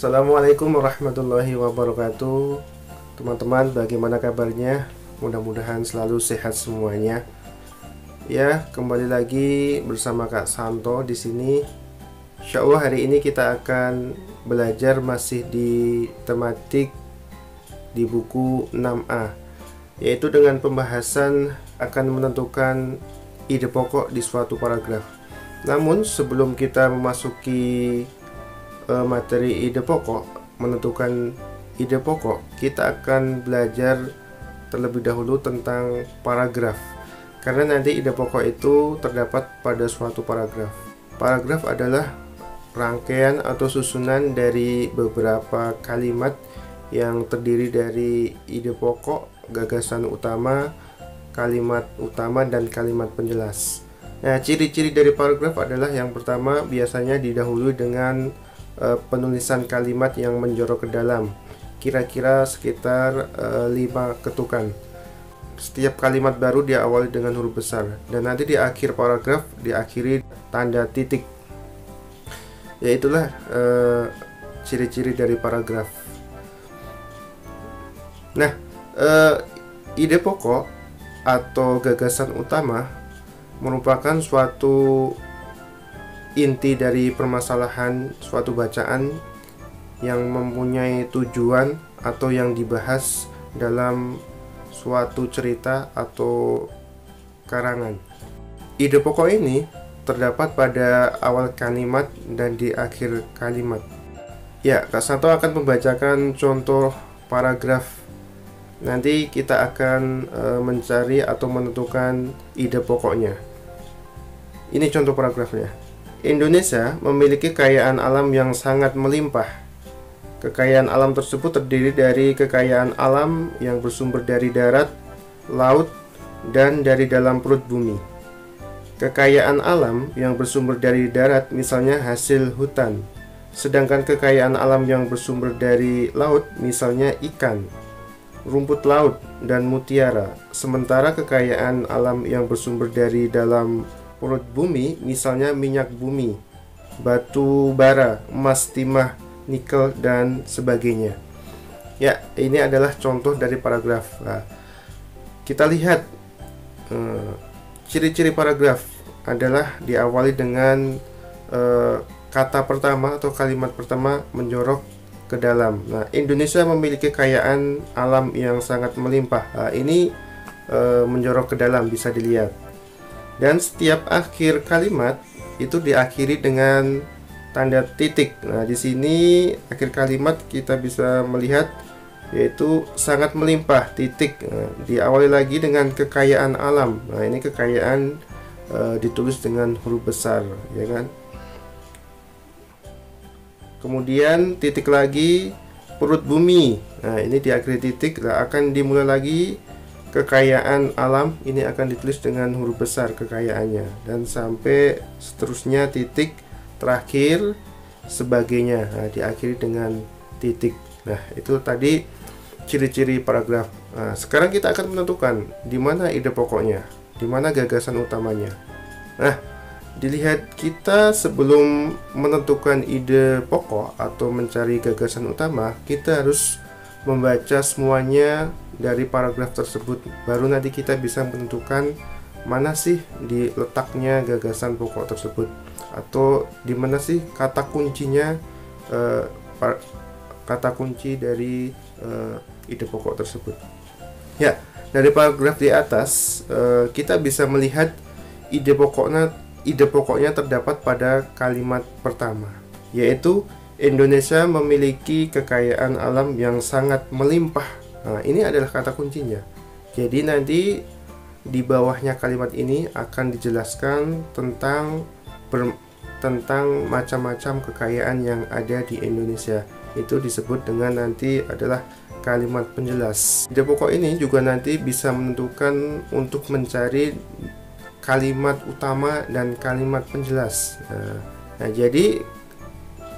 Assalamualaikum warahmatullahi wabarakatuh. Teman-teman, bagaimana kabarnya? Mudah-mudahan selalu sehat semuanya. Ya, kembali lagi bersama Kak Santo di sini. Insya Allah hari ini kita akan belajar masih di tematik di buku 6A, yaitu dengan pembahasan akan menentukan ide pokok di suatu paragraf. Namun sebelum kita memasuki materi ide pokok, menentukan ide pokok, kita akan belajar terlebih dahulu tentang paragraf. Karena nanti ide pokok itu terdapat pada suatu paragraf. Paragraf adalah rangkaian atau susunan dari beberapa kalimat yang terdiri dari ide pokok, gagasan utama, kalimat utama, dan kalimat penjelas. Nah, ciri-ciri dari paragraf adalah yang pertama biasanya didahului dengan penulisan kalimat yang menjorok ke dalam, kira-kira sekitar 5 ketukan. Setiap kalimat baru diawali dengan huruf besar, dan nanti di akhir paragraf diakhiri tanda titik. Yaitulah ciri-ciri dari paragraf. Nah, ide pokok atau gagasan utama merupakan suatu inti dari permasalahan suatu bacaan yang mempunyai tujuan atau yang dibahas dalam suatu cerita atau karangan. Ide pokok ini terdapat pada awal kalimat dan di akhir kalimat. Ya, Kak Santo akan membacakan contoh paragraf. Nanti kita akan mencari atau menentukan ide pokoknya. Ini contoh paragrafnya. Indonesia memiliki kekayaan alam yang sangat melimpah. Kekayaan alam tersebut terdiri dari kekayaan alam yang bersumber dari darat, laut, dan dari dalam perut bumi. Kekayaan alam yang bersumber dari darat misalnya hasil hutan, sedangkan kekayaan alam yang bersumber dari laut misalnya ikan, rumput laut, dan mutiara. Sementara kekayaan alam yang bersumber dari dalam perut bumi misalnya minyak bumi, batu bara, emas, timah, nikel, dan sebagainya. Ya, ini adalah contoh dari paragraf. Nah, kita lihat ciri-ciri paragraf adalah diawali dengan kata pertama atau kalimat pertama menjorok ke dalam. Nah, Indonesia memiliki kekayaan alam yang sangat melimpah. Nah, ini menjorok ke dalam, bisa dilihat. Dan setiap akhir kalimat itu diakhiri dengan tanda titik. Nah, di sini akhir kalimat kita bisa melihat yaitu sangat melimpah, titik. Nah, diawali lagi dengan kekayaan alam. Nah, ini kekayaan ditulis dengan huruf besar, ya kan? Kemudian titik lagi, perut bumi. Nah, ini diakhiri titik. Nah, akan dimulai lagi kekayaan alam, ini akan ditulis dengan huruf besar kekayaannya, dan sampai seterusnya titik terakhir sebagainya. Nah, diakhiri dengan titik. Nah, itu tadi ciri-ciri paragraf. Nah, sekarang kita akan menentukan di mana ide pokoknya, di mana gagasan utamanya. Nah, dilihat kita sebelum menentukan ide pokok atau mencari gagasan utama, kita harus membaca semuanya dari paragraf tersebut. Baru nanti kita bisa menentukan mana sih di letaknya gagasan pokok tersebut, atau di mana sih kata kuncinya, kata kunci dari ide pokok tersebut. Ya, dari paragraf di atas kita bisa melihat ide pokoknya terdapat pada kalimat pertama, yaitu Indonesia memiliki kekayaan alam yang sangat melimpah. Nah, ini adalah kata kuncinya. Jadi nanti di bawahnya kalimat ini akan dijelaskan tentang macam-macam kekayaan yang ada di Indonesia. Itu disebut dengan nanti adalah kalimat penjelas. Ide pokok ini juga nanti bisa menentukan untuk mencari kalimat utama dan kalimat penjelas. Nah, jadi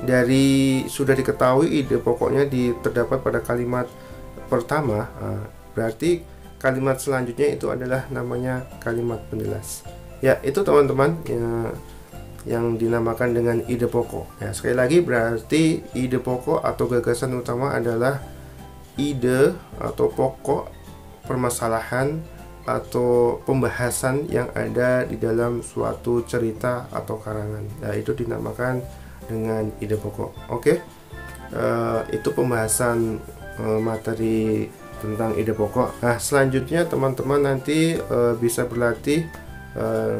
dari sudah diketahui ide pokoknya terdapat pada kalimat pertama, berarti kalimat selanjutnya itu adalah namanya kalimat penjelas. Ya, itu teman-teman, ya, yang dinamakan dengan ide pokok. Ya, sekali lagi berarti ide pokok atau gagasan utama adalah ide atau pokok permasalahan atau pembahasan yang ada di dalam suatu cerita atau karangan. Nah, itu dinamakan dengan ide pokok. Oke. Itu pembahasan materi tentang ide pokok. Nah, selanjutnya teman-teman nanti bisa berlatih.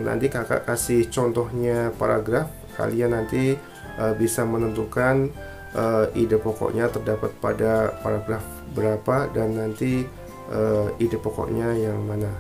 Nanti kakak kasih contohnya paragraf. Kalian nanti bisa menentukan ide pokoknya terdapat pada paragraf berapa dan nanti ide pokoknya yang mana.